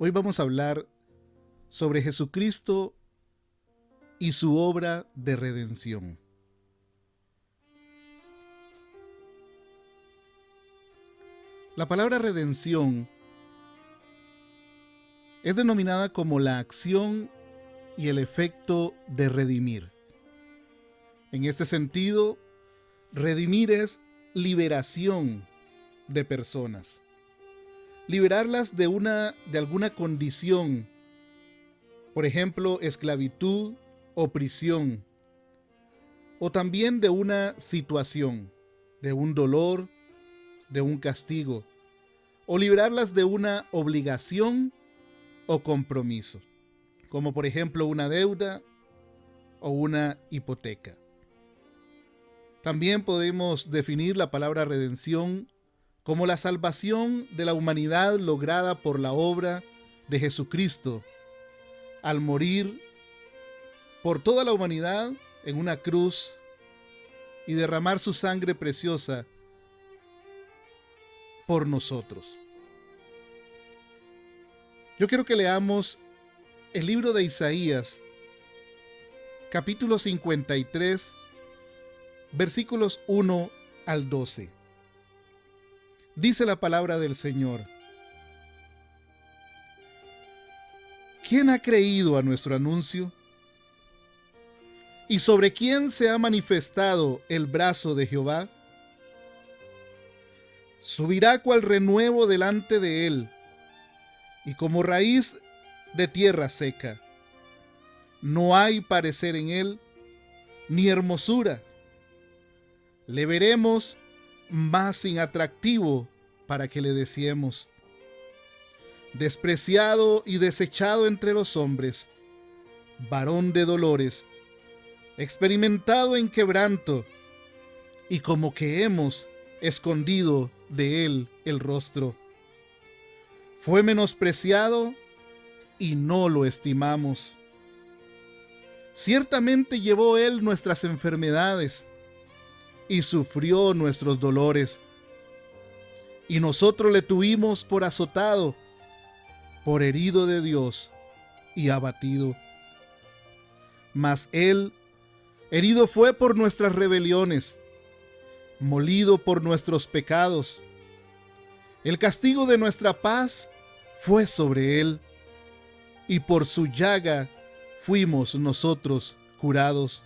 Hoy vamos a hablar sobre Jesucristo y su obra de redención. La palabra redención es denominada como la acción y el efecto de redimir. En este sentido, redimir es liberación de personas. Liberarlas de alguna condición, por ejemplo, esclavitud o prisión, o también de una situación, de un dolor, de un castigo, o liberarlas de una obligación o compromiso, como por ejemplo una deuda o una hipoteca. También podemos definir la palabra redención como la salvación de la humanidad lograda por la obra de Jesucristo al morir por toda la humanidad en una cruz y derramar su sangre preciosa por nosotros. Yo quiero que leamos el libro de Isaías, capítulo 53, versículos 1 al 12. Dice la palabra del Señor: ¿Quién ha creído a nuestro anuncio? ¿Y sobre quién se ha manifestado el brazo de Jehová? Subirá cual renuevo delante de él, y como raíz de tierra seca. No hay parecer en él, ni hermosura. Le veremos más sin atractivo para que le deseemos. Despreciado y desechado entre los hombres, varón de dolores, experimentado en quebranto, y como que hemos escondido de él el rostro. Fue menospreciado y no lo estimamos. Ciertamente llevó él nuestras enfermedades y sufrió nuestros dolores. Y nosotros le tuvimos por azotado, por herido de Dios y abatido. Mas él herido fue por nuestras rebeliones, molido por nuestros pecados. El castigo de nuestra paz fue sobre él, y por su llaga fuimos nosotros curados.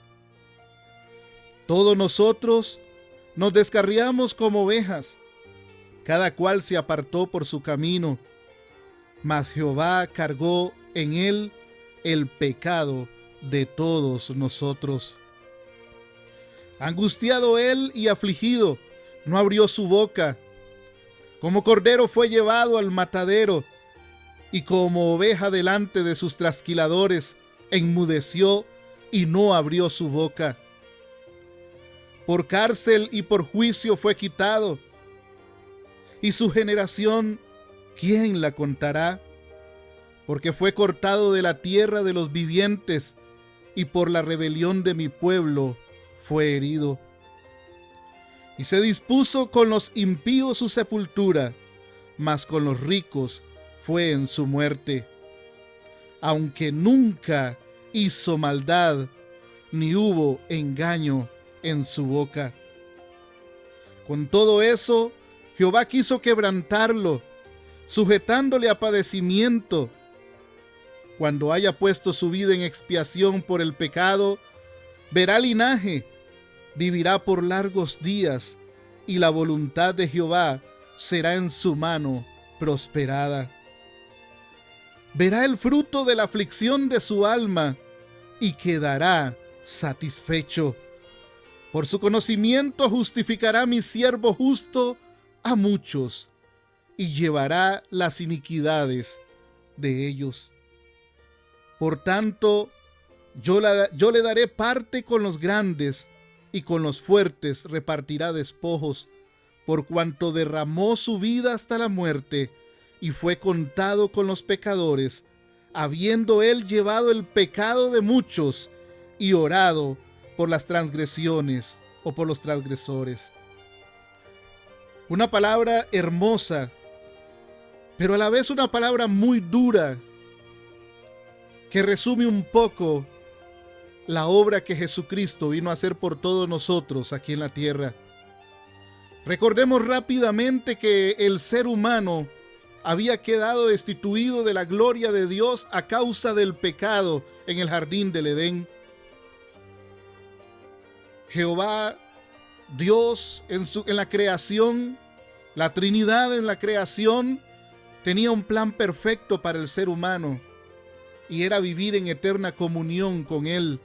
Todos nosotros nos descarriamos como ovejas, cada cual se apartó por su camino, mas Jehová cargó en él el pecado de todos nosotros. Angustiado él y afligido, no abrió su boca. Como cordero fue llevado al matadero, y como oveja delante de sus trasquiladores, enmudeció y no abrió su boca. Por cárcel y por juicio fue quitado. Y su generación, ¿quién la contará? Porque fue cortado de la tierra de los vivientes, y por la rebelión de mi pueblo fue herido. Y se dispuso con los impíos su sepultura, mas con los ricos fue en su muerte. Aunque nunca hizo maldad, ni hubo engaño en su boca. Con todo eso, Jehová quiso quebrantarlo, sujetándole a padecimiento. Cuando haya puesto su vida en expiación por el pecado, verá linaje, vivirá por largos días, y la voluntad de Jehová será en su mano prosperada. Verá el fruto de la aflicción de su alma, y quedará satisfecho. Por su conocimiento justificará mi siervo justo a muchos, y llevará las iniquidades de ellos. Por tanto, yo le daré parte con los grandes, y con los fuertes repartirá despojos, por cuanto derramó su vida hasta la muerte, y fue contado con los pecadores, habiendo él llevado el pecado de muchos, y orado por las transgresiones o por los transgresores. Una palabra hermosa pero a la vez una palabra muy dura que resume un poco la obra que Jesucristo vino a hacer por todos nosotros aquí en la tierra. Recordemos rápidamente que el ser humano había quedado destituido de la gloria de Dios a causa del pecado en el jardín del Edén. Jehová, Dios en la creación, la Trinidad en la creación, tenía un plan perfecto para el ser humano y era vivir en eterna comunión con Él.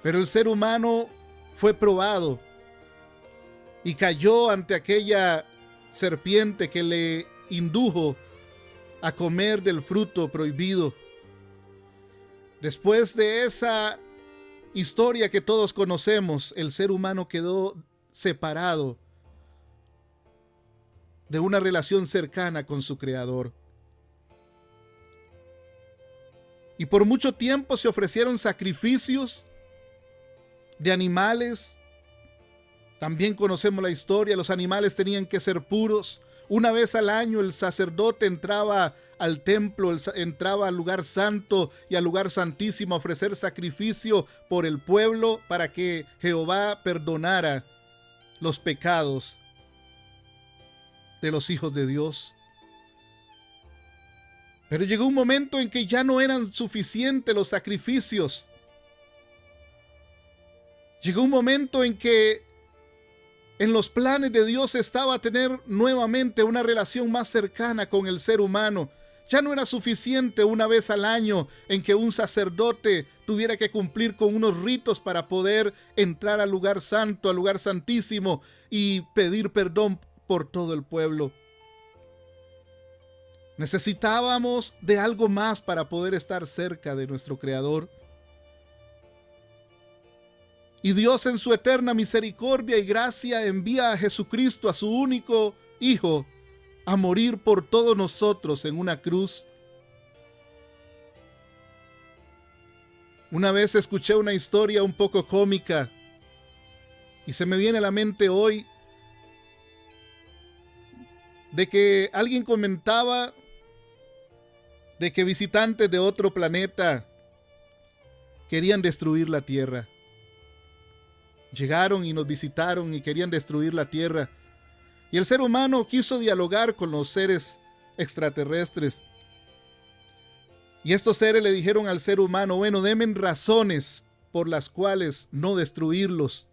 Pero el ser humano fue probado y cayó ante aquella serpiente que le indujo a comer del fruto prohibido. Después de esa historia que todos conocemos, el ser humano quedó separado de una relación cercana con su Creador. Y por mucho tiempo se ofrecieron sacrificios de animales. También conocemos la historia, los animales tenían que ser puros. Una vez al año el sacerdote entraba al templo, entraba al lugar santo y al lugar santísimo a ofrecer sacrificio por el pueblo para que Jehová perdonara los pecados de los hijos de Dios. Pero llegó un momento en que ya no eran suficientes los sacrificios. Llegó un momento en que en los planes de Dios estaba tener nuevamente una relación más cercana con el ser humano. Ya no era suficiente una vez al año en que un sacerdote tuviera que cumplir con unos ritos para poder entrar al lugar santo, al lugar santísimo y pedir perdón por todo el pueblo. Necesitábamos de algo más para poder estar cerca de nuestro Creador. Y Dios en su eterna misericordia y gracia envía a Jesucristo, a su único Hijo, a morir por todos nosotros en una cruz. Una vez escuché una historia un poco cómica y se me viene a la mente hoy de que alguien comentaba de que visitantes de otro planeta querían destruir la Tierra. Llegaron y nos visitaron y querían destruir la Tierra. Y el ser humano quiso dialogar con los seres extraterrestres. Y estos seres le dijeron al ser humano, bueno, denme razones por las cuales no destruirlos.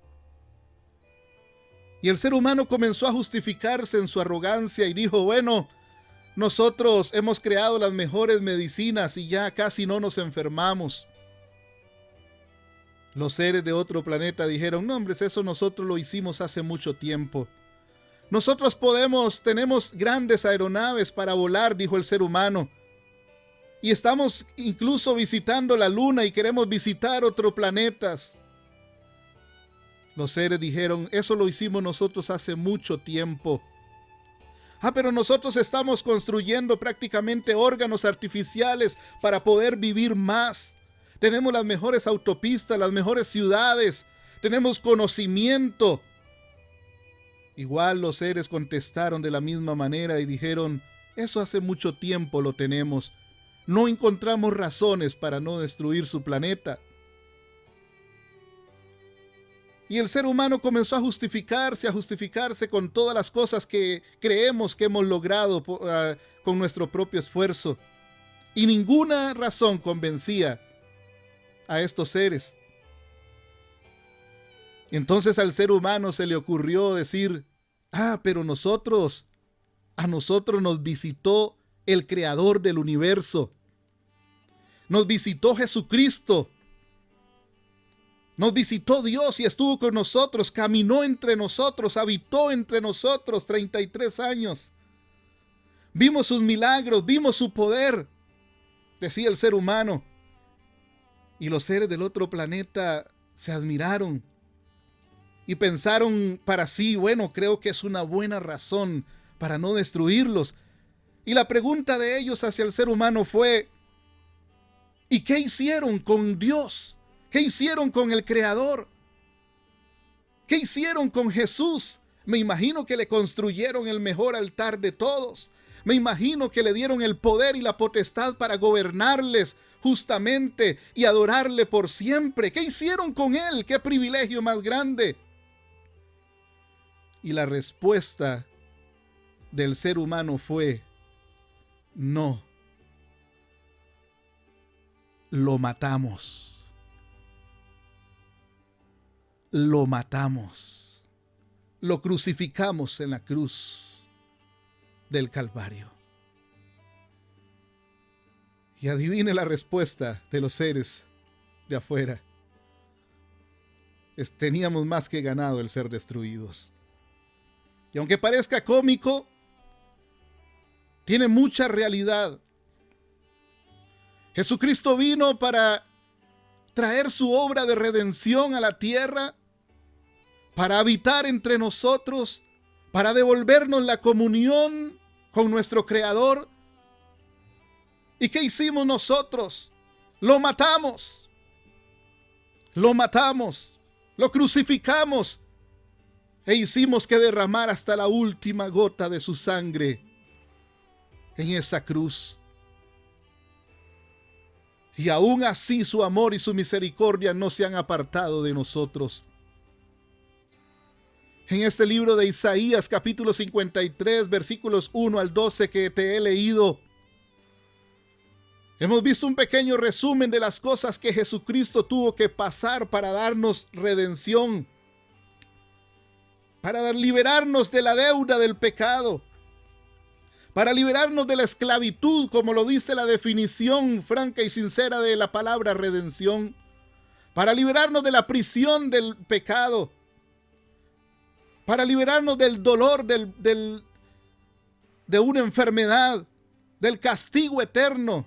Y el ser humano comenzó a justificarse en su arrogancia y dijo, bueno, nosotros hemos creado las mejores medicinas y ya casi no nos enfermamos. Los seres de otro planeta dijeron, no, hombre, eso nosotros lo hicimos hace mucho tiempo. Nosotros tenemos grandes aeronaves para volar, dijo el ser humano. Y estamos incluso visitando la luna y queremos visitar otros planetas. Los seres dijeron, eso lo hicimos nosotros hace mucho tiempo. Pero nosotros estamos construyendo prácticamente órganos artificiales para poder vivir más. Tenemos las mejores autopistas, las mejores ciudades, tenemos conocimiento. Igual los seres contestaron de la misma manera y dijeron, eso hace mucho tiempo lo tenemos. No encontramos razones para no destruir su planeta. Y el ser humano comenzó a justificarse con todas las cosas que creemos que hemos logrado con nuestro propio esfuerzo. Y ninguna razón convencía a estos seres. Entonces al ser humano se le ocurrió decir, pero a nosotros nos visitó el Creador del universo. Nos visitó Jesucristo. Nos visitó Dios y estuvo con nosotros, caminó entre nosotros, habitó entre nosotros 33 años. Vimos sus milagros, vimos su poder, decía el ser humano. Y los seres del otro planeta se admiraron y pensaron para sí, bueno, creo que es una buena razón para no destruirlos. Y la pregunta de ellos hacia el ser humano fue, ¿y qué hicieron con Dios? ¿Qué hicieron con el Creador? ¿Qué hicieron con Jesús? Me imagino que le construyeron el mejor altar de todos. Me imagino que le dieron el poder y la potestad para gobernarles justamente y adorarle por siempre. ¿Qué hicieron con él? ¡Qué privilegio más grande! Y la respuesta del ser humano fue: no, lo matamos. Lo matamos. Lo crucificamos en la cruz del Calvario. Y adivine la respuesta de los seres de afuera. Teníamos más que ganado el ser destruidos. Y aunque parezca cómico, tiene mucha realidad. Jesucristo vino para traer su obra de redención a la tierra, para habitar entre nosotros, para devolvernos la comunión con nuestro Creador. ¿Y qué hicimos nosotros? Lo matamos. Lo matamos. Lo crucificamos. E hicimos que derramar hasta la última gota de su sangre en esa cruz. Y aún así su amor y su misericordia no se han apartado de nosotros. En este libro de Isaías, capítulo 53, versículos 1 al 12 que te he leído, hemos visto un pequeño resumen de las cosas que Jesucristo tuvo que pasar para darnos redención, para liberarnos de la deuda del pecado, para liberarnos de la esclavitud, como lo dice la definición franca y sincera de la palabra redención, para liberarnos de la prisión del pecado, para liberarnos del dolor de una enfermedad, del castigo eterno,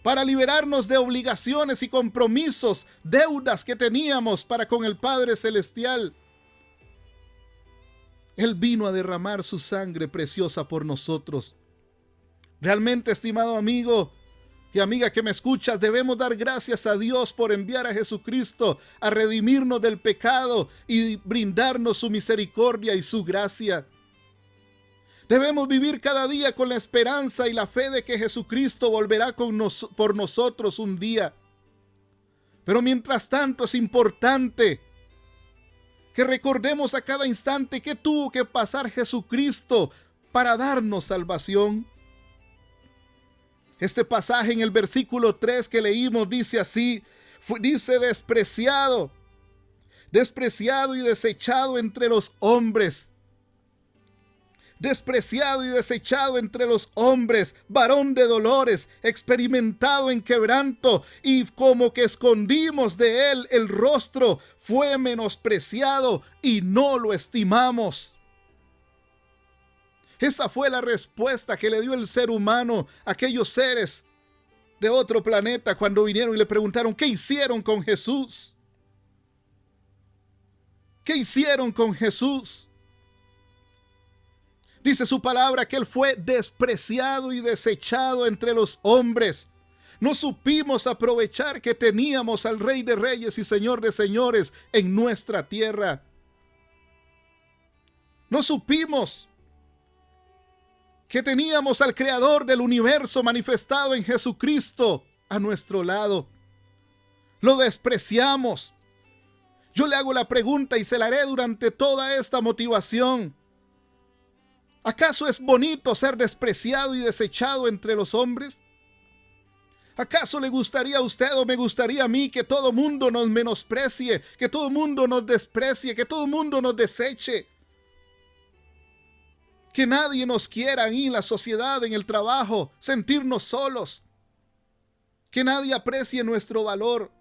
para liberarnos de obligaciones y compromisos, deudas que teníamos para con el Padre Celestial. Él vino a derramar su sangre preciosa por nosotros. Realmente, estimado amigo y amiga que me escuchas, debemos dar gracias a Dios por enviar a Jesucristo a redimirnos del pecado y brindarnos su misericordia y su gracia. Debemos vivir cada día con la esperanza y la fe de que Jesucristo volverá por nosotros un día. Pero mientras tanto es importante que recordemos a cada instante que tuvo que pasar Jesucristo para darnos salvación. Este pasaje en el versículo 3 que leímos dice así, dice despreciado y desechado entre los hombres. Despreciado y desechado entre los hombres, varón de dolores, experimentado en quebranto, y como que escondimos de él el rostro, fue menospreciado y no lo estimamos. Esa fue la respuesta que le dio el ser humano a aquellos seres de otro planeta cuando vinieron y le preguntaron: ¿qué hicieron con Jesús? ¿Qué hicieron con Jesús? Dice su palabra que él fue despreciado y desechado entre los hombres. No supimos aprovechar que teníamos al Rey de Reyes y Señor de Señores en nuestra tierra. No supimos que teníamos al Creador del universo manifestado en Jesucristo a nuestro lado. Lo despreciamos. Yo le hago la pregunta y se la haré durante toda esta motivación. ¿Acaso es bonito ser despreciado y desechado entre los hombres? ¿Acaso le gustaría a usted o me gustaría a mí que todo mundo nos menosprecie, que todo mundo nos desprecie, que todo mundo nos deseche? Que nadie nos quiera en la sociedad, en el trabajo, sentirnos solos. Que nadie aprecie nuestro valor.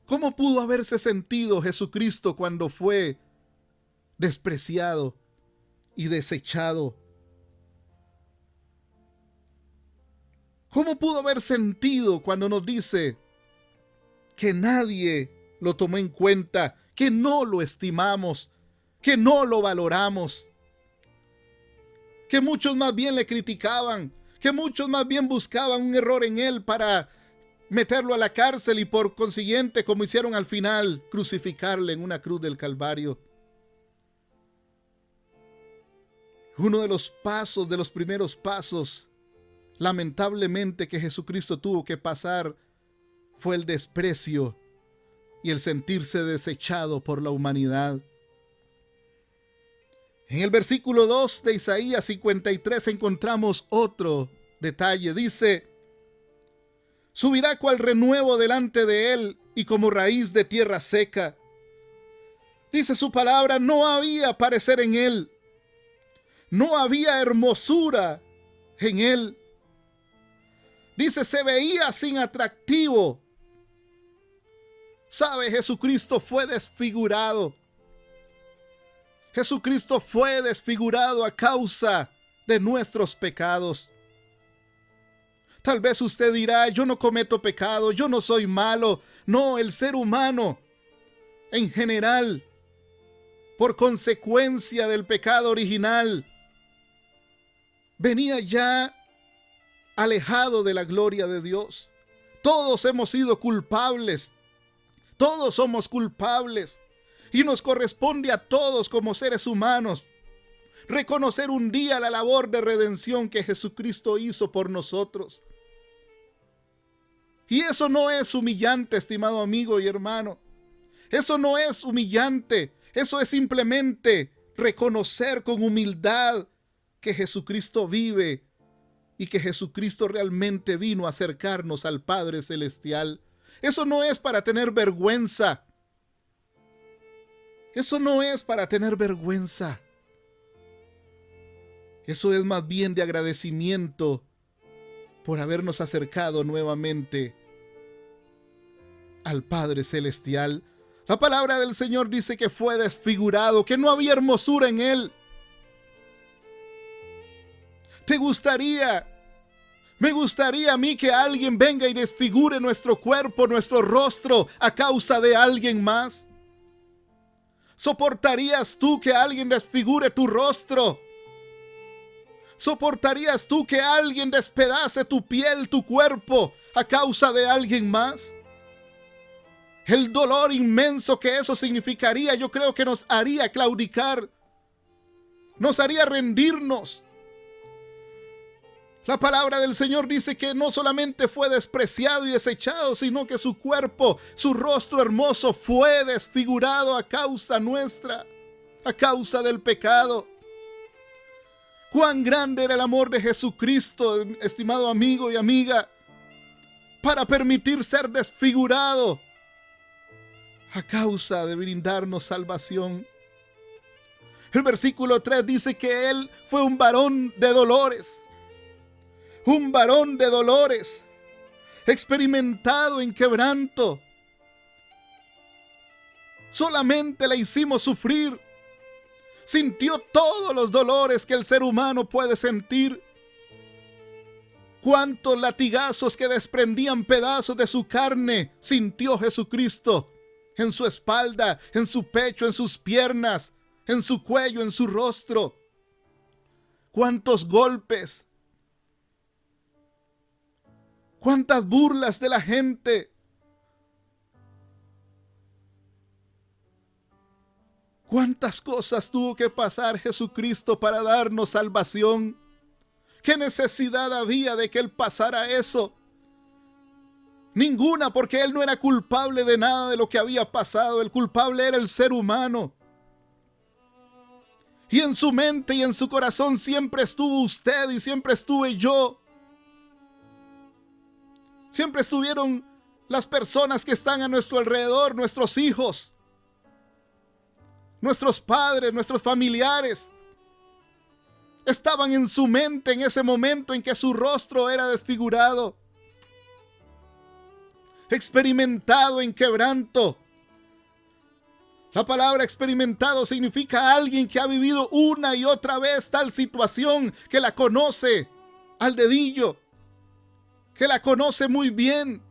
¿Cómo pudo haberse sentido Jesucristo cuando fue despreciado y desechado? ¿Cómo pudo haber sentido cuando nos dice que nadie lo tomó en cuenta, que no lo estimamos, que no lo valoramos? Que muchos más bien le criticaban, que muchos más bien buscaban un error en él para meterlo a la cárcel y por consiguiente, como hicieron al final, crucificarle en una cruz del Calvario. Uno de los pasos, de los primeros pasos, lamentablemente, que Jesucristo tuvo que pasar fue el desprecio y el sentirse desechado por la humanidad. En el versículo 2 de Isaías 53 encontramos otro detalle. Dice: subirá cual renuevo delante de él y como raíz de tierra seca. Dice su palabra, no había parecer en él, no había hermosura en él. Dice, se veía sin atractivo. ¿Sabe? Jesucristo fue desfigurado. Jesucristo fue desfigurado a causa de nuestros pecados. Tal vez usted dirá, yo no cometo pecado, yo no soy malo. No, el ser humano en general, por consecuencia del pecado original, venía ya alejado de la gloria de Dios. Todos hemos sido culpables. Todos somos culpables. Y nos corresponde a todos como seres humanos reconocer un día la labor de redención que Jesucristo hizo por nosotros. Y eso no es humillante, estimado amigo y hermano. Eso no es humillante. Eso es simplemente reconocer con humildad que Jesucristo vive y que Jesucristo realmente vino a acercarnos al Padre Celestial. Eso no es para tener vergüenza. Eso no es para tener vergüenza. Eso es más bien de agradecimiento por habernos acercado nuevamente al Padre Celestial. La palabra del Señor dice que fue desfigurado, que no había hermosura en él. Me gustaría a mí que alguien venga y desfigure nuestro cuerpo, nuestro rostro a causa de alguien más. ¿Soportarías tú que alguien desfigure tu rostro? ¿Soportarías tú que alguien despedace tu piel, tu cuerpo a causa de alguien más? El dolor inmenso que eso significaría, yo creo que nos haría claudicar, nos haría rendirnos. La palabra del Señor dice que no solamente fue despreciado y desechado, sino que su cuerpo, su rostro hermoso fue desfigurado a causa nuestra, a causa del pecado. Cuán grande era el amor de Jesucristo, estimado amigo y amiga, para permitir ser desfigurado a causa de brindarnos salvación. El versículo 3 dice que Él fue un varón de dolores. Un varón de dolores, experimentado en quebranto. Solamente le hicimos sufrir. Sintió todos los dolores que el ser humano puede sentir. Cuántos latigazos que desprendían pedazos de su carne sintió Jesucristo en su espalda, en su pecho, en sus piernas, en su cuello, en su rostro. Cuántos golpes. Cuántas burlas de la gente. Cuántas cosas tuvo que pasar Jesucristo para darnos salvación. ¿Qué necesidad había de que Él pasara eso? Ninguna, porque Él no era culpable de nada de lo que había pasado. El culpable era el ser humano. Y en su mente y en su corazón siempre estuvo usted y siempre estuve yo. Siempre estuvieron las personas que están a nuestro alrededor, nuestros hijos, nuestros padres, nuestros familiares. Estaban en su mente en ese momento en que su rostro era desfigurado, experimentado en quebranto. La palabra experimentado significa alguien que ha vivido una y otra vez tal situación, que la conoce al dedillo, que la conoce muy bien.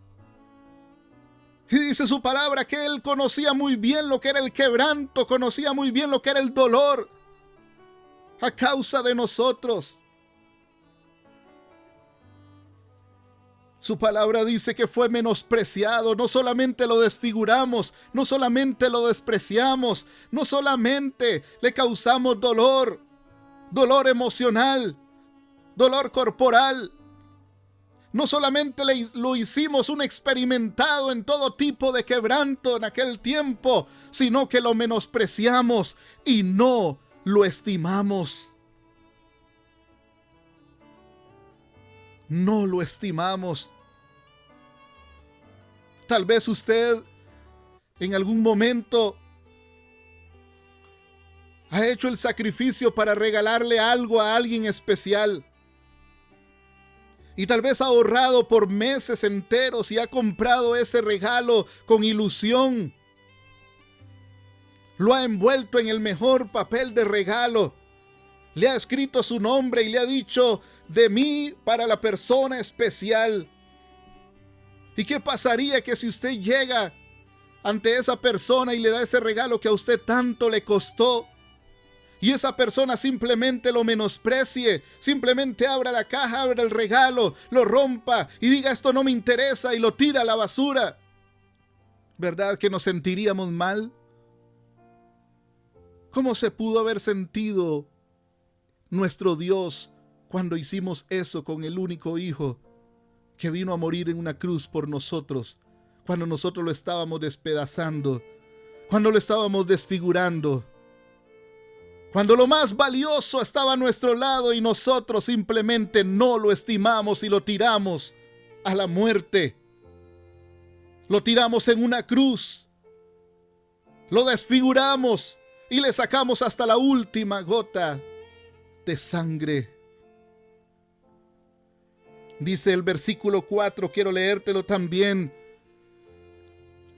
Y dice su palabra que Él conocía muy bien lo que era el quebranto, conocía muy bien lo que era el dolor a causa de nosotros. Su palabra dice que fue menospreciado. No solamente lo desfiguramos, no solamente lo despreciamos, no solamente le causamos dolor, dolor emocional, dolor corporal. No solamente lo hicimos un experimentado en todo tipo de quebranto en aquel tiempo, sino que lo menospreciamos y no lo estimamos. No lo estimamos. Tal vez usted en algún momento ha hecho el sacrificio para regalarle algo a alguien especial. Y tal vez ha ahorrado por meses enteros y ha comprado ese regalo con ilusión. Lo ha envuelto en el mejor papel de regalo. Le ha escrito su nombre y le ha dicho: de mí para la persona especial. ¿Y qué pasaría que si usted llega ante esa persona y le da ese regalo que a usted tanto le costó, y esa persona simplemente lo menosprecie, simplemente abra la caja, abra el regalo, lo rompa y diga: esto no me interesa, y lo tira a la basura? ¿Verdad que nos sentiríamos mal? ¿Cómo se pudo haber sentido nuestro Dios cuando hicimos eso con el único Hijo que vino a morir en una cruz por nosotros, cuando nosotros lo estábamos despedazando, cuando lo estábamos desfigurando, cuando lo más valioso estaba a nuestro lado y nosotros simplemente no lo estimamos y lo tiramos a la muerte? Lo tiramos en una cruz, lo desfiguramos y le sacamos hasta la última gota de sangre. Dice el versículo 4, quiero leértelo también.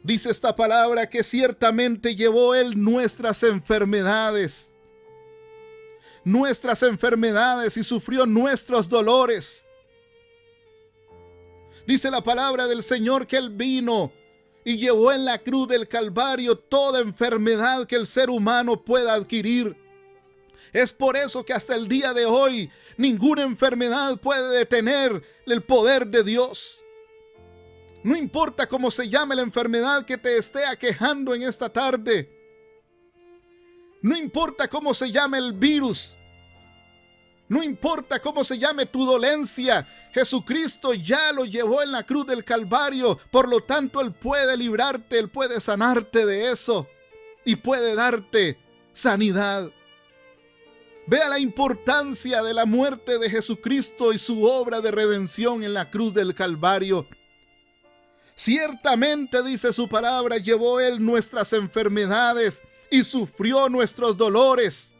Dice esta palabra: que ciertamente llevó Él nuestras enfermedades y sufrió nuestros dolores. Dice la palabra del Señor que Él vino y llevó en la cruz del Calvario toda enfermedad que el ser humano pueda adquirir. Es por eso que hasta el día de hoy ninguna enfermedad puede detener el poder de Dios. No importa cómo se llame la enfermedad que te esté aquejando en esta tarde. No importa cómo se llame el virus. No importa cómo se llame tu dolencia. Jesucristo ya lo llevó en la cruz del Calvario. Por lo tanto, Él puede librarte, Él puede sanarte de eso y puede darte sanidad. Vea la importancia de la muerte de Jesucristo y su obra de redención en la cruz del Calvario. Ciertamente, dice su palabra, llevó Él nuestras enfermedades y sufrió nuestros dolores.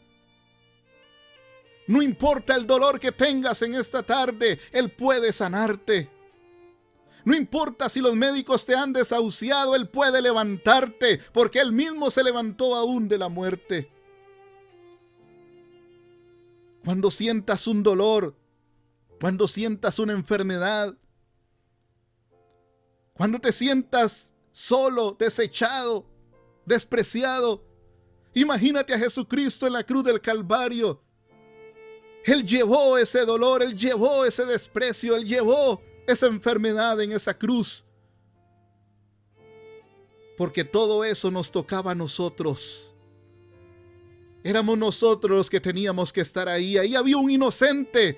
No importa el dolor que tengas en esta tarde, Él puede sanarte. No importa si los médicos te han desahuciado, Él puede levantarte, porque Él mismo se levantó aún de la muerte. Cuando sientas un dolor, cuando sientas una enfermedad, cuando te sientas solo, desechado, despreciado, imagínate a Jesucristo en la cruz del Calvario. Él llevó ese dolor, Él llevó ese desprecio, Él llevó esa enfermedad en esa cruz. Porque todo eso nos tocaba a nosotros. Éramos nosotros los que teníamos que estar ahí. Ahí había un inocente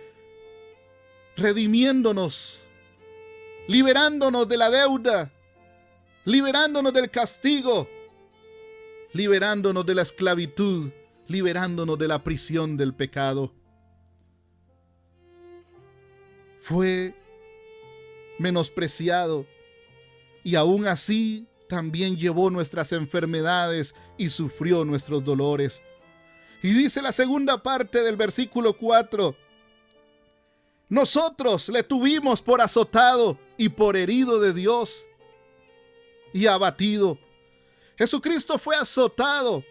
redimiéndonos, liberándonos de la deuda, liberándonos del castigo, liberándonos de la esclavitud, liberándonos de la prisión del pecado. Fue menospreciado y aún así también llevó nuestras enfermedades y sufrió nuestros dolores. Y dice la segunda parte del versículo 4: nosotros le tuvimos por azotado y por herido de Dios y abatido. Jesucristo fue azotado,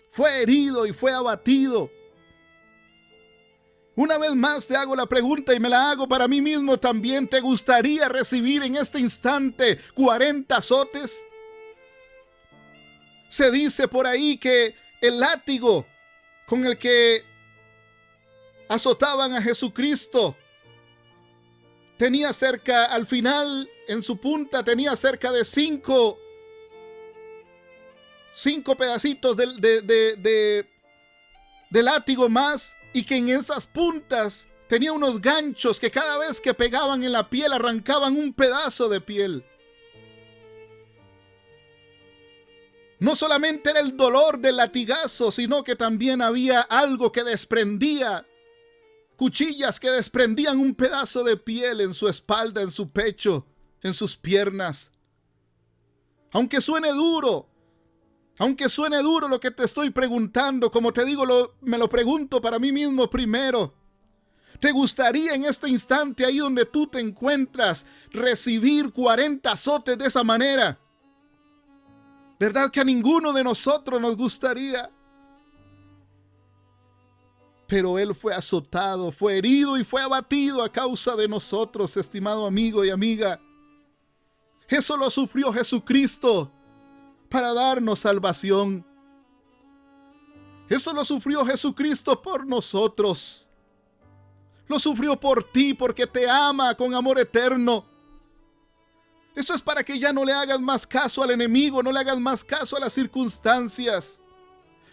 fue herido y fue abatido. Una vez más te hago la pregunta y me la hago para mí mismo también. ¿Te gustaría recibir en este instante 40 azotes? Se dice por ahí que el látigo con el que azotaban a Jesucristo tenía cerca, al final, en su punta, tenía cerca de 5 pedacitos de látigo más y que en esas puntas tenía unos ganchos que cada vez que pegaban en la piel arrancaban un pedazo de piel. No solamente era el dolor del latigazo, sino que también había algo que desprendía, cuchillas que desprendían un pedazo de piel en su espalda, en su pecho, en sus piernas. Aunque suene duro lo que te estoy preguntando, como te digo, me lo pregunto para mí mismo primero. ¿Te gustaría en este instante, ahí donde tú te encuentras, recibir 40 azotes de esa manera? ¿Verdad que a ninguno de nosotros nos gustaría? Pero Él fue azotado, fue herido y fue abatido a causa de nosotros, estimado amigo y amiga. Eso lo sufrió Jesucristo para darnos salvación. Eso lo sufrió Jesucristo por nosotros. Lo sufrió por ti porque te ama con amor eterno. Eso es para que ya no le hagas más caso al enemigo, no le hagas más caso a las circunstancias.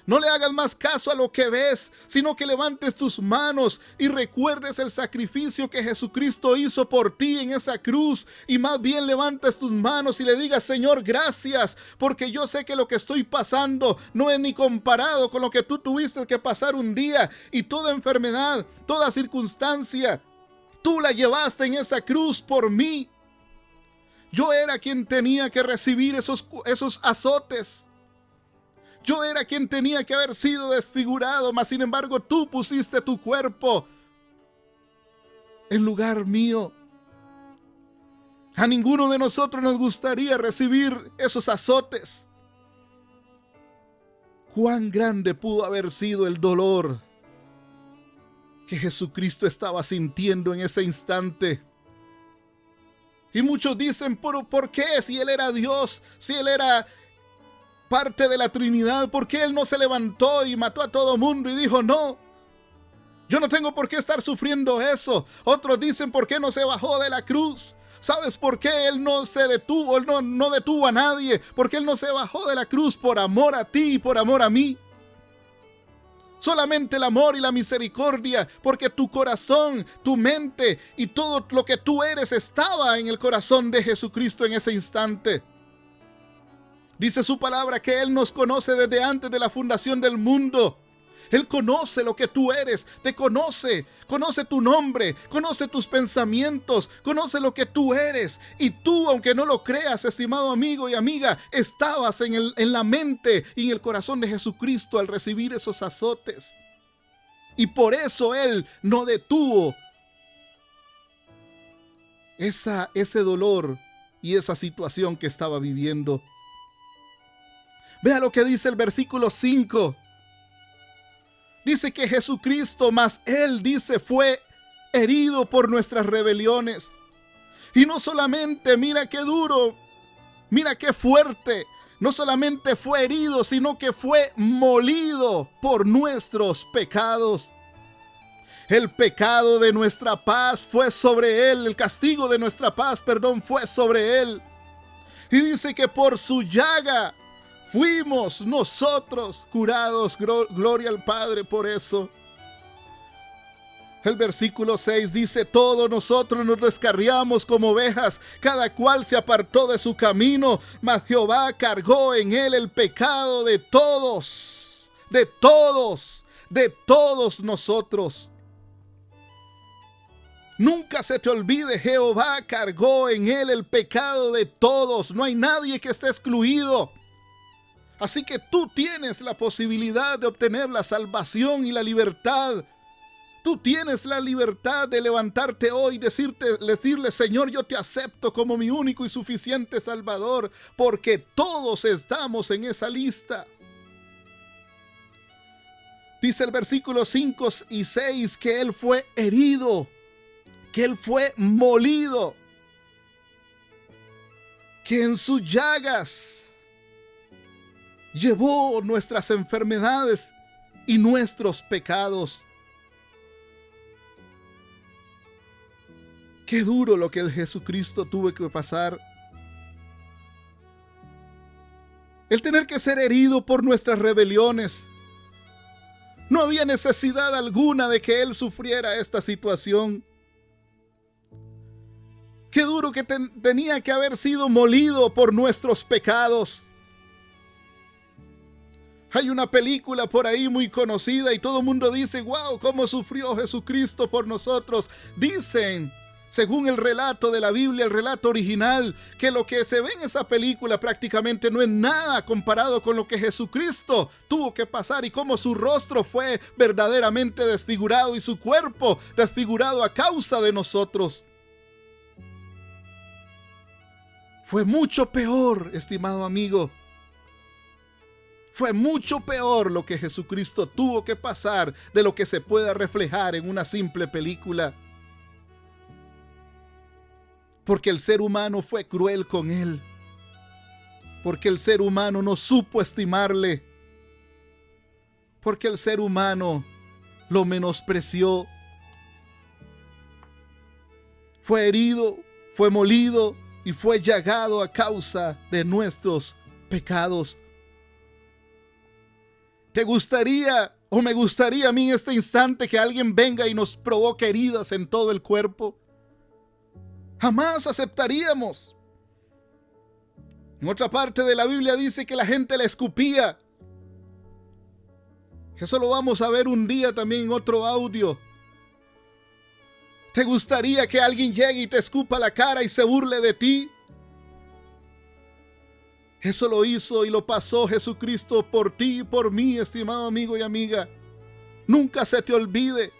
No le hagas más caso a lo que ves, sino que levantes tus manos y recuerdes el sacrificio que Jesucristo hizo por ti en esa cruz. Y más bien levantes tus manos y le digas: Señor, gracias, porque yo sé que lo que estoy pasando no es ni comparado con lo que tú tuviste que pasar un día. Y toda enfermedad, toda circunstancia, tú la llevaste en esa cruz por mí. Yo era quien tenía que recibir esos azotes. Yo era quien tenía que haber sido desfigurado, mas sin embargo tú pusiste tu cuerpo en lugar mío. A ninguno de nosotros nos gustaría recibir esos azotes. Cuán grande pudo haber sido el dolor que Jesucristo estaba sintiendo en ese instante. Y muchos dicen: ¿por qué? Si Él era Dios, si Él era parte de la Trinidad, ¿por qué Él no se levantó y mató a todo mundo y dijo: no, yo no tengo por qué estar sufriendo eso? Otros dicen: ¿por qué no se bajó de la cruz? ¿Sabes por qué Él no se detuvo? Él no detuvo a nadie, porque Él no se bajó de la cruz por amor a ti y por amor a mí. Solamente el amor y la misericordia, porque tu corazón, tu mente y todo lo que tú eres estaba en el corazón de Jesucristo en ese instante. Dice su palabra que Él nos conoce desde antes de la fundación del mundo. Él conoce lo que tú eres, te conoce tu nombre, conoce tus pensamientos, conoce lo que tú eres. Y tú, aunque no lo creas, estimado amigo y amiga, estabas en la mente y en el corazón de Jesucristo al recibir esos azotes. Y por eso Él no detuvo ese dolor y esa situación que estaba viviendo. Vea lo que dice el versículo 5. Dice que Jesucristo, mas Él, dice, fue herido por nuestras rebeliones. Y no solamente, mira qué duro, mira qué fuerte, no solamente fue herido, sino que fue molido por nuestros pecados. El pecado de nuestra paz fue sobre Él, el castigo de nuestra paz, fue sobre Él. Y dice que por su llaga fuimos nosotros curados. Gloria al Padre por eso. El versículo 6 dice: todos nosotros nos descarriamos como ovejas, cada cual se apartó de su camino, mas Jehová cargó en él el pecado de todos nosotros. Nunca se te olvide, Jehová cargó en él el pecado de todos. No hay nadie que esté excluido. Así que tú tienes la posibilidad de obtener la salvación y la libertad. Tú tienes la libertad de levantarte hoy y decirle: Señor, yo te acepto como mi único y suficiente Salvador, porque todos estamos en esa lista. Dice el versículo 5 y 6 que Él fue herido, que Él fue molido, que en sus llagas llevó nuestras enfermedades y nuestros pecados. Qué duro lo que el Jesucristo tuvo que pasar. El tener que ser herido por nuestras rebeliones. No había necesidad alguna de que Él sufriera esta situación. Qué duro que tenía que haber sido molido por nuestros pecados. Hay una película por ahí muy conocida y todo el mundo dice, wow, cómo sufrió Jesucristo por nosotros. Dicen, según el relato de la Biblia, el relato original, que lo que se ve en esa película prácticamente no es nada comparado con lo que Jesucristo tuvo que pasar y cómo su rostro fue verdaderamente desfigurado y su cuerpo desfigurado a causa de nosotros. Fue mucho peor, estimado amigo. Fue mucho peor lo que Jesucristo tuvo que pasar de lo que se pueda reflejar en una simple película. Porque el ser humano fue cruel con Él. Porque el ser humano no supo estimarle. Porque el ser humano lo menospreció. Fue herido, fue molido y fue llagado a causa de nuestros pecados. ¿Te gustaría o me gustaría a mí en este instante que alguien venga y nos provoque heridas en todo el cuerpo? Jamás aceptaríamos. En otra parte de la Biblia dice que la gente le escupía. Eso lo vamos a ver un día también en otro audio. ¿Te gustaría que alguien llegue y te escupa la cara y se burle de ti? Eso lo hizo y lo pasó Jesucristo por ti y por mí, estimado amigo y amiga. Nunca se te olvide.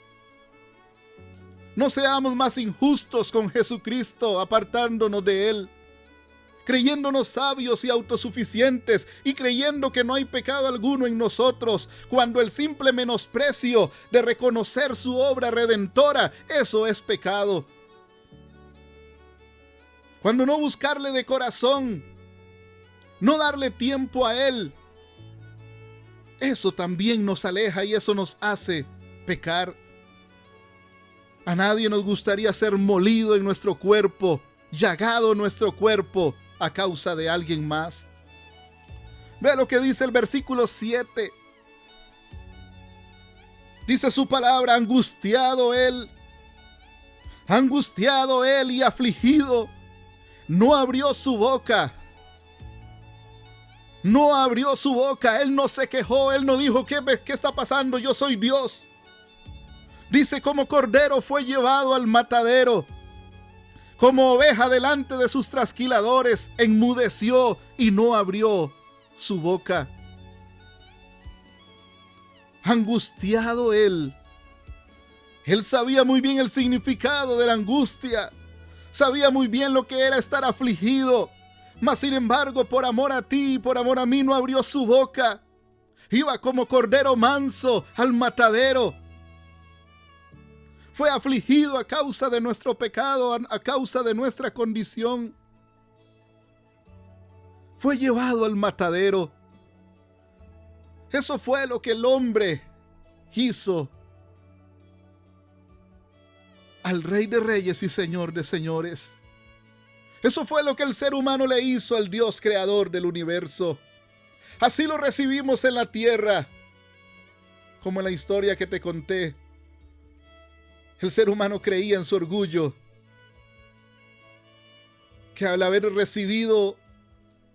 No seamos más injustos con Jesucristo, apartándonos de Él, creyéndonos sabios y autosuficientes y creyendo que no hay pecado alguno en nosotros, cuando el simple menosprecio de reconocer su obra redentora, eso es pecado. Cuando no buscarle de corazón, no darle tiempo a Él, eso también nos aleja y eso nos hace pecar. A nadie nos gustaría ser molido en nuestro cuerpo, llagado en nuestro cuerpo a causa de alguien más. Ve lo que dice el versículo 7. Dice su palabra, angustiado él y afligido, no abrió su boca. No abrió su boca, Él no se quejó, Él no dijo, ¿qué está pasando? Yo soy Dios. Dice, como cordero fue llevado al matadero, como oveja delante de sus trasquiladores, enmudeció y no abrió su boca. Angustiado Él sabía muy bien el significado de la angustia, sabía muy bien lo que era estar afligido. Mas sin embargo, por amor a ti y por amor a mí, no abrió su boca. Iba como cordero manso al matadero. Fue afligido a causa de nuestro pecado, a causa de nuestra condición. Fue llevado al matadero. Eso fue lo que el hombre hizo al Rey de Reyes y Señor de Señores. Eso fue lo que el ser humano le hizo al Dios creador del universo. Así lo recibimos en la tierra, como en la historia que te conté. El ser humano creía en su orgullo, que al haber recibido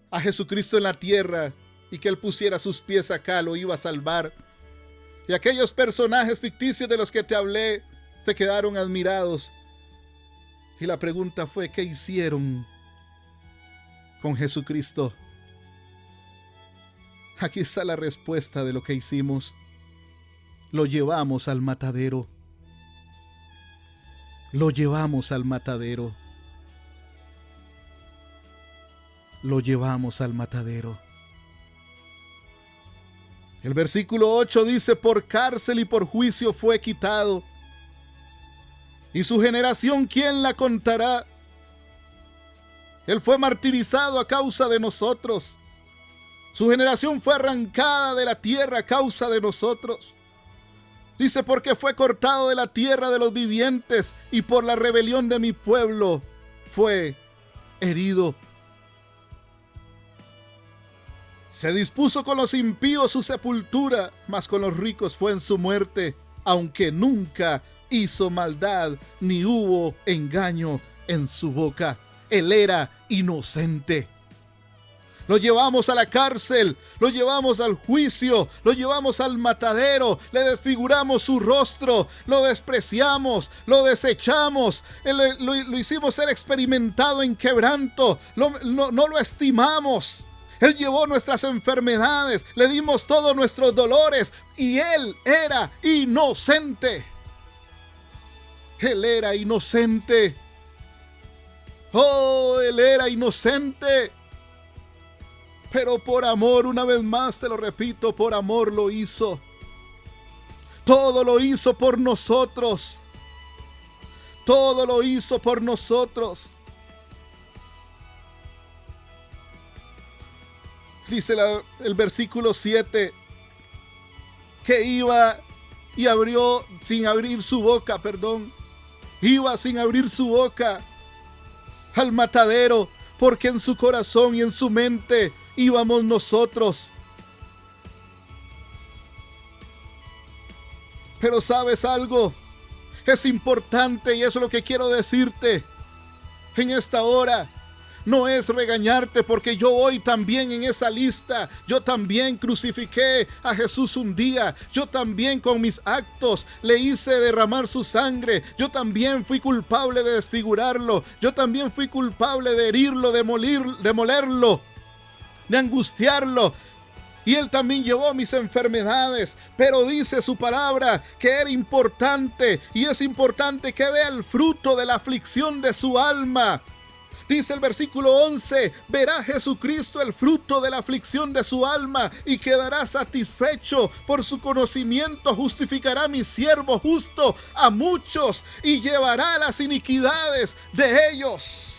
a Jesucristo en la tierra y que Él pusiera sus pies acá, lo iba a salvar. Y aquellos personajes ficticios de los que te hablé se quedaron admirados. Y la pregunta fue, ¿qué hicieron con Jesucristo? Aquí está la respuesta de lo que hicimos. Lo llevamos al matadero. Lo llevamos al matadero. Lo llevamos al matadero. El versículo 8 dice, por cárcel y por juicio fue quitado. Y su generación, ¿quién la contará? Él fue martirizado a causa de nosotros. Su generación fue arrancada de la tierra a causa de nosotros. Dice, porque fue cortado de la tierra de los vivientes y por la rebelión de mi pueblo fue herido. Se dispuso con los impíos su sepultura, mas con los ricos fue en su muerte, aunque nunca hizo maldad, ni hubo engaño en su boca. Él era inocente. Lo llevamos a la cárcel, lo llevamos al juicio, lo llevamos al matadero, le desfiguramos su rostro, lo despreciamos, lo desechamos, lo hicimos ser experimentado en quebranto, no lo estimamos. Él llevó nuestras enfermedades, le dimos todos nuestros dolores y Él era inocente. Él era inocente. Oh, Él era inocente. Pero por amor, una vez más te lo repito, por amor lo hizo. Todo lo hizo por nosotros. Todo lo hizo por nosotros. Dice el versículo 7 que iba y abrió sin abrir su boca, Iba sin abrir su boca al matadero, porque en su corazón y en su mente íbamos nosotros. Pero ¿sabes algo? Es importante, y eso es lo que quiero decirte en esta hora. No es regañarte, porque yo voy también en esa lista. Yo también crucifiqué a Jesús un día. Yo también con mis actos le hice derramar su sangre. Yo también fui culpable de desfigurarlo. Yo también fui culpable de herirlo, de molerlo, de angustiarlo. Y Él también llevó mis enfermedades. Pero dice su palabra que era importante, y es importante que vea el fruto de la aflicción de su alma. Dice el versículo 11, verá Jesucristo el fruto de la aflicción de su alma y quedará satisfecho. Por su conocimiento justificará mi siervo justo a muchos y llevará las iniquidades de ellos.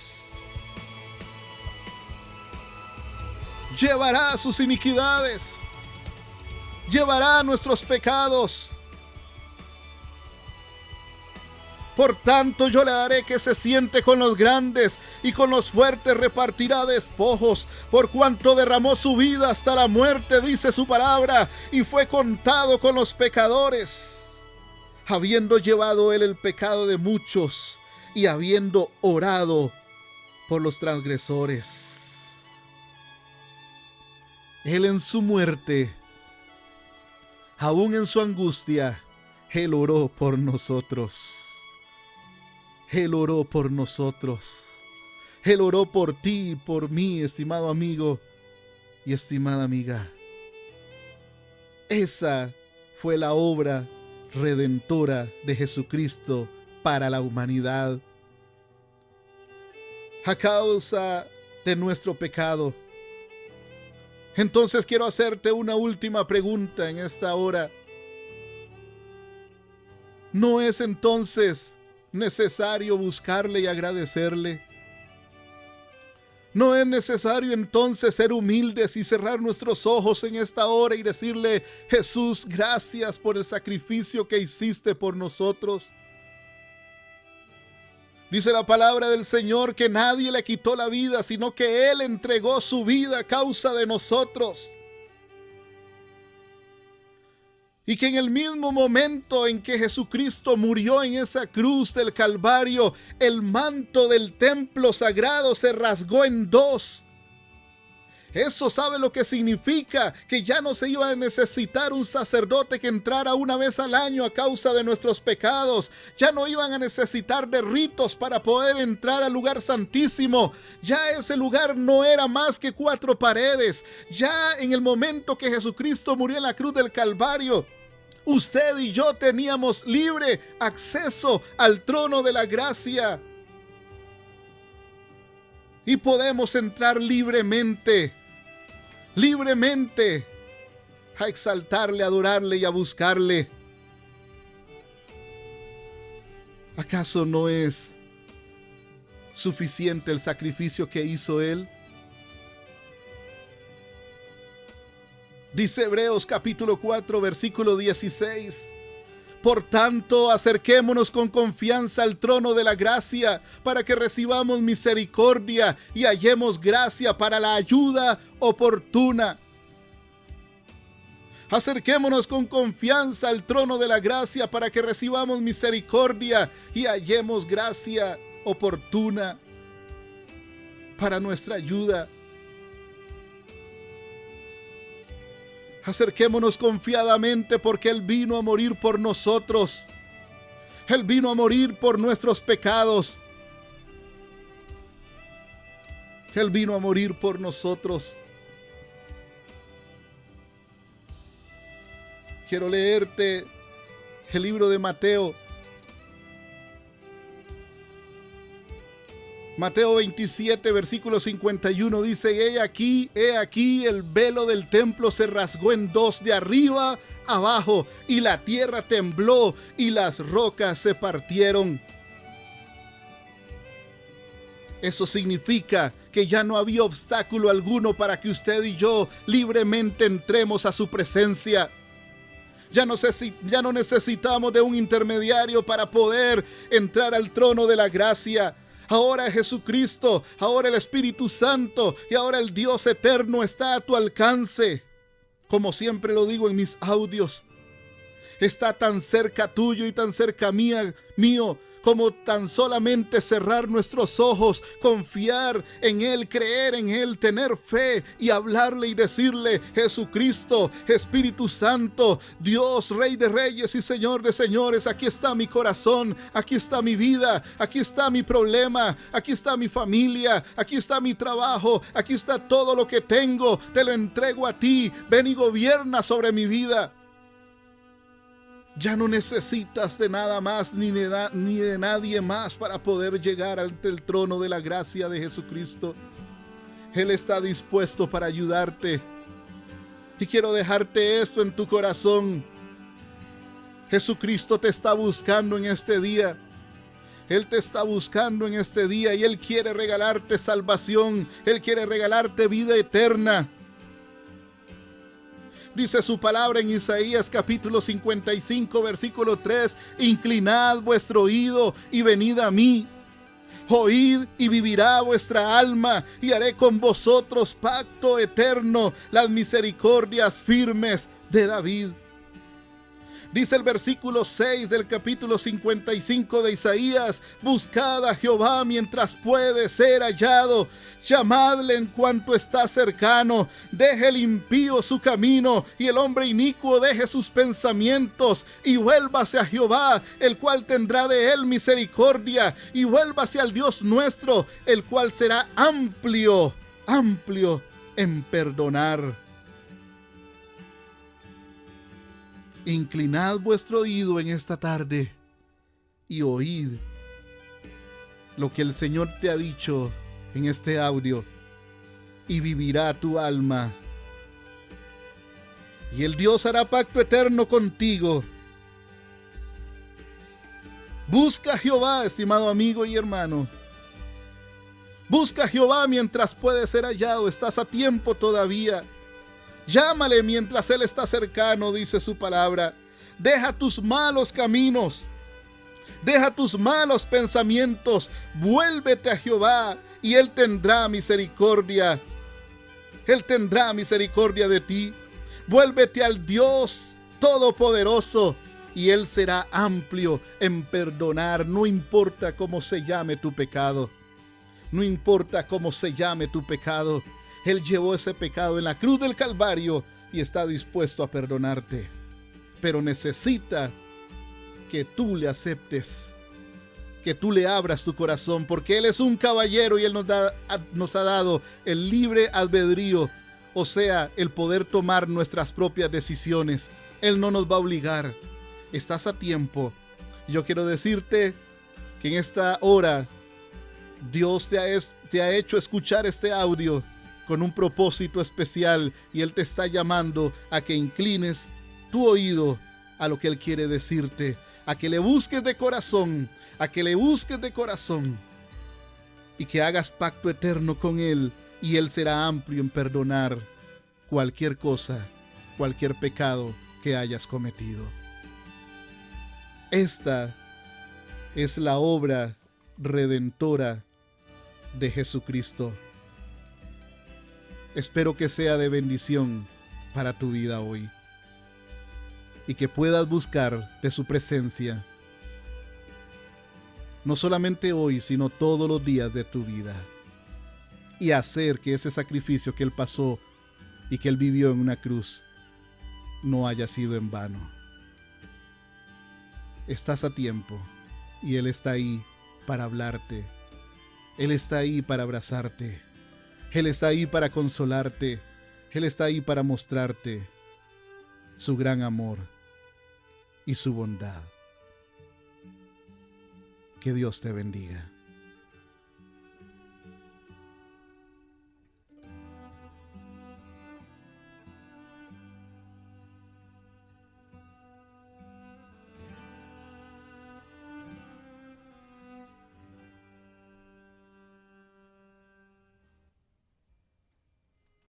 Llevará sus iniquidades, llevará nuestros pecados. Por tanto, yo le daré que se siente con los grandes y con los fuertes repartirá despojos, por cuanto derramó su vida hasta la muerte, dice su palabra, y fue contado con los pecadores, habiendo llevado Él el pecado de muchos y habiendo orado por los transgresores. Él en su muerte, aún en su angustia, Él oró por nosotros. Él oró por nosotros. Él oró por ti y por mí, estimado amigo y estimada amiga. Esa fue la obra redentora de Jesucristo para la humanidad. A causa de nuestro pecado. Entonces quiero hacerte una última pregunta en esta hora. ¿No es entonces necesario buscarle y agradecerle? ¿No es necesario entonces ser humildes y cerrar nuestros ojos en esta hora y decirle: Jesús, gracias por el sacrificio que hiciste por nosotros? Dice la palabra del Señor que nadie le quitó la vida, sino que Él entregó su vida a causa de nosotros. Y que en el mismo momento en que Jesucristo murió en esa cruz del Calvario, el manto del templo sagrado se rasgó en dos. Eso, ¿sabe lo que significa? Que ya no se iba a necesitar un sacerdote que entrara una vez al año a causa de nuestros pecados. Ya no iban a necesitar de ritos para poder entrar al lugar santísimo. Ya ese lugar no era más que 4 paredes. Ya en el momento que Jesucristo murió en la cruz del Calvario, usted y yo teníamos libre acceso al trono de la gracia. Y podemos entrar libremente a exaltarle, a adorarle y a buscarle. ¿Acaso no es suficiente el sacrificio que hizo Él? Dice Hebreos capítulo 4, versículo 16. Por tanto, acerquémonos con confianza al trono de la gracia, para que recibamos misericordia y hallemos gracia para la ayuda oportuna. Acerquémonos con confianza al trono de la gracia para que recibamos misericordia y hallemos gracia oportuna para nuestra ayuda. Acerquémonos confiadamente porque Él vino a morir por nosotros. Él vino a morir por nuestros pecados. Él vino a morir por nosotros. Quiero leerte el libro de Mateo. Mateo 27, versículo 51 dice: he aquí, el velo del templo se rasgó en dos de arriba abajo, y la tierra tembló y las rocas se partieron. Eso significa que ya no había obstáculo alguno para que usted y yo libremente entremos a su presencia. Ya no necesitamos de un intermediario para poder entrar al trono de la gracia. Ahora Jesucristo, ahora el Espíritu Santo y ahora el Dios eterno está a tu alcance. Como siempre lo digo en mis audios, está tan cerca tuyo y tan cerca mío, como tan solamente cerrar nuestros ojos, confiar en Él, creer en Él, tener fe y hablarle y decirle: Jesucristo, Espíritu Santo, Dios, Rey de Reyes y Señor de Señores, aquí está mi corazón, aquí está mi vida, aquí está mi problema, aquí está mi familia, aquí está mi trabajo, aquí está todo lo que tengo, te lo entrego a ti, ven y gobierna sobre mi vida. Ya no necesitas de nada más ni de nadie más para poder llegar ante el trono de la gracia de Jesucristo. Él está dispuesto para ayudarte. Y quiero dejarte esto en tu corazón. Jesucristo te está buscando en este día. Él te está buscando en este día y Él quiere regalarte salvación. Él quiere regalarte vida eterna. Dice su palabra en Isaías capítulo 55, versículo 3: inclinad vuestro oído y venid a mí. Oíd y vivirá vuestra alma, y haré con vosotros pacto eterno, las misericordias firmes de David. Dice el versículo 6 del capítulo 55 de Isaías: buscad a Jehová mientras puede ser hallado, llamadle en cuanto está cercano. Deje el impío su camino y el hombre inicuo deje sus pensamientos, y vuélvase a Jehová, el cual tendrá de él misericordia, y vuélvase al Dios nuestro, el cual será amplio en perdonar. Inclinad vuestro oído en esta tarde y oíd lo que el Señor te ha dicho en este audio, y vivirá tu alma. Y el Dios hará pacto eterno contigo. Busca a Jehová, estimado amigo y hermano. Busca a Jehová mientras puede ser hallado. Estás a tiempo todavía. Llámale mientras Él está cercano, dice su palabra. Deja tus malos caminos, deja tus malos pensamientos, vuélvete a Jehová y Él tendrá misericordia. Él tendrá misericordia de ti. Vuélvete al Dios Todopoderoso y Él será amplio en perdonar. No importa cómo se llame tu pecado. No importa cómo se llame tu pecado. Él llevó ese pecado en la cruz del Calvario y está dispuesto a perdonarte. Pero necesita que tú le aceptes, que tú le abras tu corazón, porque Él es un caballero y Él nos ha dado el libre albedrío, o sea, el poder tomar nuestras propias decisiones. Él no nos va a obligar. Estás a tiempo. Yo quiero decirte que en esta hora Dios te ha hecho escuchar este audio con un propósito especial, y Él te está llamando a que inclines tu oído a lo que Él quiere decirte, a que le busques de corazón, y que hagas pacto eterno con Él, y Él será amplio en perdonar cualquier cosa, cualquier pecado que hayas cometido. Esta es la obra redentora de Jesucristo. Espero que sea de bendición para tu vida hoy. y que puedas buscar de su presencia, no solamente hoy, sino todos los días de tu vida, y hacer que ese sacrificio que Él pasó y que Él vivió en una cruz no haya sido en vano. Estás a tiempo y Él está ahí para hablarte. Él está ahí para abrazarte. Él está ahí para consolarte. Él está ahí para mostrarte su gran amor y su bondad. Que Dios te bendiga.